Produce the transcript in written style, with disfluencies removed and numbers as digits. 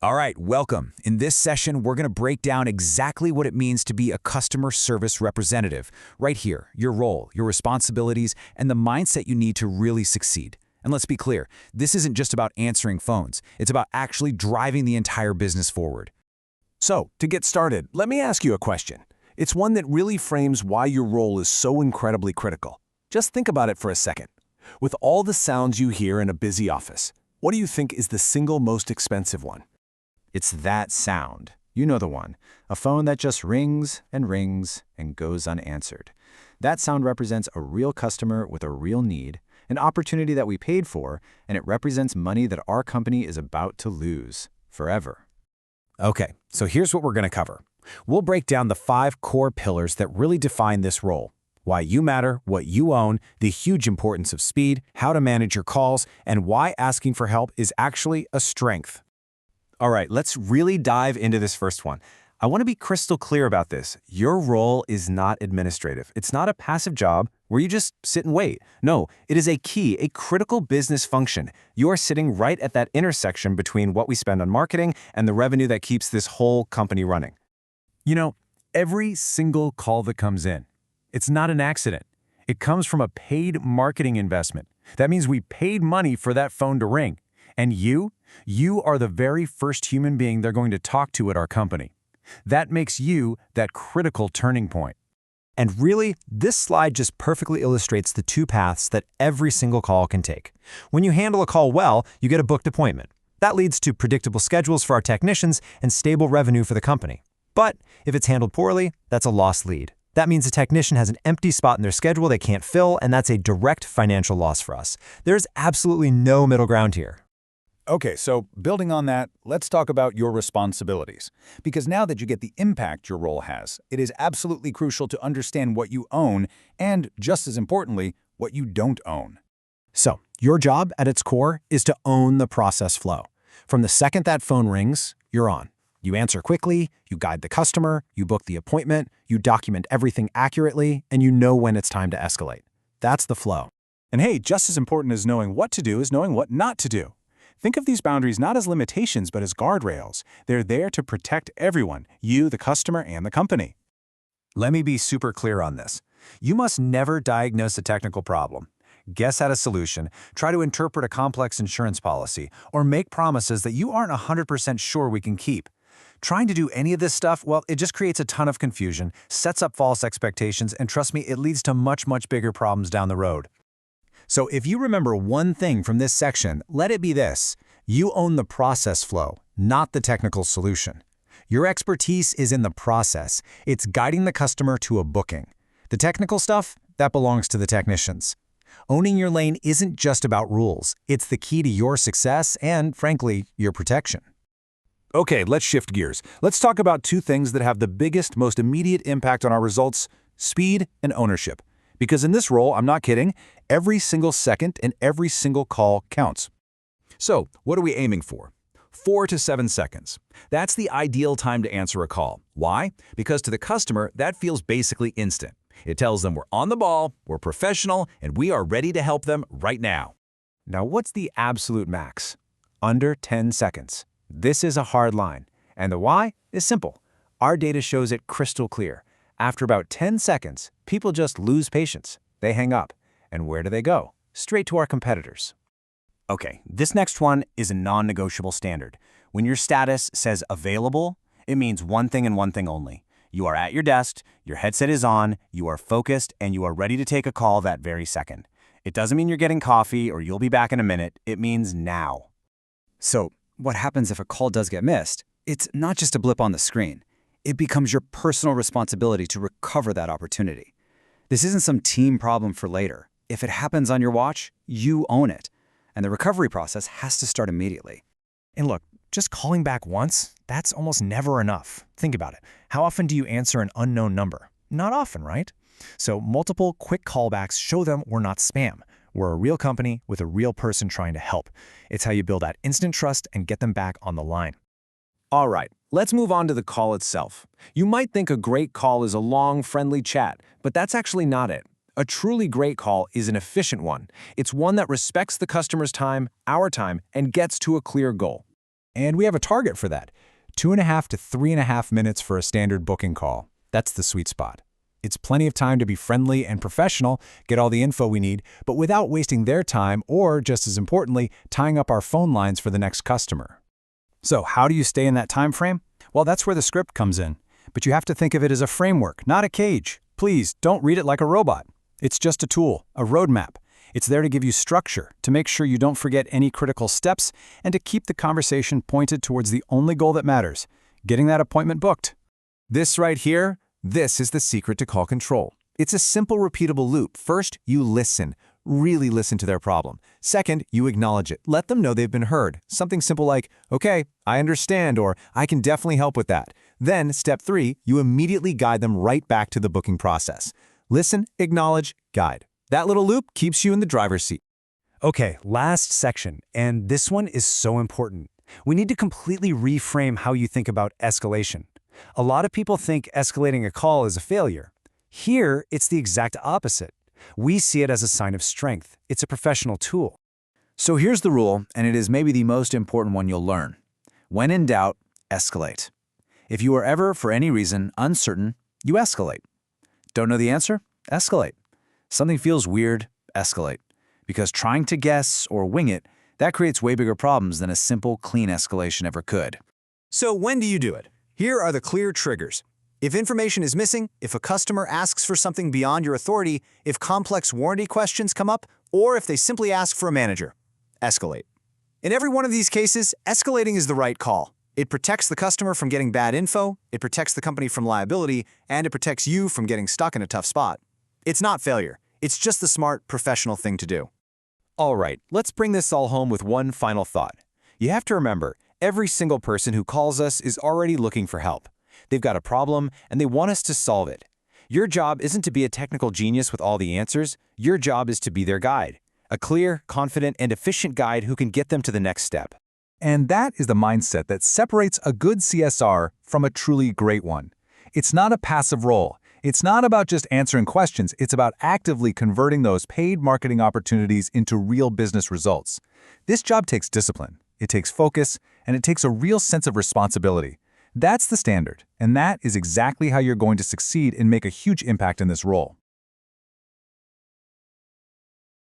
All right, welcome. In this session, we're going to break down exactly what it means to be a customer service representative. Right here, your role, your responsibilities, and the mindset you need to really succeed. And let's be clear, this isn't just about answering phones. It's about actually driving the entire business forward. So, to get started, let me ask you a question. It's one that really frames why your role is so incredibly critical. Just think about it for a second. With all the sounds you hear in a busy office, what do you think is the single most expensive one? It's that sound. You know the one. A phone that just rings and goes unanswered. That sound represents a real customer with a real need, an opportunity that we paid for, and it represents money that our company is about to lose forever. Okay, so here's what we're going to cover. We'll break down the 5 core pillars that really define this role. Why you matter, what you own, the huge importance of speed, how to manage your calls, and why asking for help is actually a strength. All right, let's really dive into this first one. I want to be crystal clear about this. Your role is not administrative. It's not a passive job where you just sit and wait. No, it is a key, a critical business function. You are sitting right at that intersection between what we spend on marketing and the revenue that keeps this whole company running. You know, every single call that comes in, it's not an accident. It comes from a paid marketing investment. That means we paid money for that phone to ring. And you are the very first human being they're going to talk to at our company. That makes you that critical turning point. And really, this slide just perfectly illustrates the 2 paths that every single call can take. When you handle a call well, you get a booked appointment. That leads to predictable schedules for our technicians and stable revenue for the company. But if it's handled poorly, that's a lost lead. That means the technician has an empty spot in their schedule they can't fill, and that's a direct financial loss for us. There's absolutely no middle ground here. Okay, so building on that, let's talk about your responsibilities. Because now that you get the impact your role has, it is absolutely crucial to understand what you own and, just as importantly, what you don't own. So, your job at its core is to own the process flow. From the second that phone rings, you're on. You answer quickly, you guide the customer, you book the appointment, you document everything accurately, and you know when it's time to escalate. That's the flow. And hey, just as important as knowing what to do is knowing what not to do. Think of these boundaries not as limitations but as guardrails. They're there to protect everyone, you, the customer, and the company. Let me be super clear on this. You must never diagnose a technical problem, guess at a solution, try to interpret a complex insurance policy, or make promises that you aren't 100% sure we can keep. Trying to do any of this stuff, well, it just creates a ton of confusion, sets up false expectations, and trust me, it leads to much bigger problems down the road. So if you remember one thing from this section, let it be this. You own the process flow, not the technical solution. Your expertise is in the process. It's guiding the customer to a booking. The technical stuff, that belongs to the technicians. Owning your lane isn't just about rules. It's the key to your success and, frankly, your protection. Okay, let's shift gears. Let's talk about 2 things that have the biggest, most immediate impact on our results: speed and ownership. Because in this role, I'm not kidding, every single second and every single call counts. So, what are we aiming for? 4 to 7 seconds. That's the ideal time to answer a call. Why? Because to the customer, that feels basically instant. It tells them we're on the ball, we're professional, and we are ready to help them right now. Now, what's the absolute max? Under 10 seconds. This is a hard line. And the why is simple. Our data shows it crystal clear. After about 10 seconds, people just lose patience. They hang up. And where do they go? Straight to our competitors. Okay, this next one is a non-negotiable standard. When your status says available, it means one thing and one thing only. You are at your desk, your headset is on, you are focused, and you are ready to take a call that very second. It doesn't mean you're getting coffee or you'll be back in a minute. It means now. So, what happens if a call does get missed? It's not just a blip on the screen. It becomes your personal responsibility to recover that opportunity. This isn't some team problem for later. If it happens on your watch, you own it. And the recovery process has to start immediately. And look, just calling back once, that's almost never enough. Think about it. How often do you answer an unknown number? Not often, right? So multiple quick callbacks show them we're not spam. We're a real company with a real person trying to help. It's how you build that instant trust and get them back on the line. All right, let's move on to the call itself. You might think a great call is a long, friendly chat, but that's actually not it. A truly great call is an efficient one. It's one that respects the customer's time, our time, and gets to a clear goal. And we have a target for that. 2.5 to 3.5 minutes for a standard booking call. That's the sweet spot. It's plenty of time to be friendly and professional, get all the info we need, but without wasting their time or, just as importantly, tying up our phone lines for the next customer. So how do you stay in that time frame? Well, that's where the script comes in. But you have to think of it as a framework, not a cage. Please, don't read it like a robot. It's just a tool, a roadmap. It's there to give you structure, to make sure you don't forget any critical steps, and to keep the conversation pointed towards the only goal that matters, getting that appointment booked. This right here, this is the secret to call control. It's a simple, repeatable loop. First, you listen. Really listen to their problem. Second, you acknowledge it. Let them know they've been heard. Something simple like, okay, I understand, or I can definitely help with that. Then, step 3, you immediately guide them right back to the booking process. Listen, acknowledge, guide. That little loop keeps you in the driver's seat. Okay, last section, and this one is so important. We need to completely reframe how you think about escalation. A lot of people think escalating a call is a failure. Here, it's the exact opposite. We see it as a sign of strength. It's a professional tool. So here's the rule, and it is maybe the most important one you'll learn. When in doubt, escalate. If you are ever, for any reason, uncertain, you escalate. Don't know the answer? Escalate. Something feels weird? Escalate. Because trying to guess or wing it, that creates way bigger problems than a simple, clean escalation ever could. So when do you do it? Here are the clear triggers. If information is missing, if a customer asks for something beyond your authority, if complex warranty questions come up, or if they simply ask for a manager, escalate. In every one of these cases, escalating is the right call. It protects the customer from getting bad info, it protects the company from liability, and it protects you from getting stuck in a tough spot. It's not failure. It's just the smart, professional thing to do. All right, let's bring this all home with one final thought. You have to remember, every single person who calls us is already looking for help. They've got a problem, and they want us to solve it. Your job isn't to be a technical genius with all the answers. Your job is to be their guide. A clear, confident, and efficient guide who can get them to the next step. And that is the mindset that separates a good CSR from a truly great one. It's not a passive role. It's not about just answering questions. It's about actively converting those paid marketing opportunities into real business results. This job takes discipline, it takes focus, and it takes a real sense of responsibility. That's the standard, and that is exactly how you're going to succeed and make a huge impact in this role.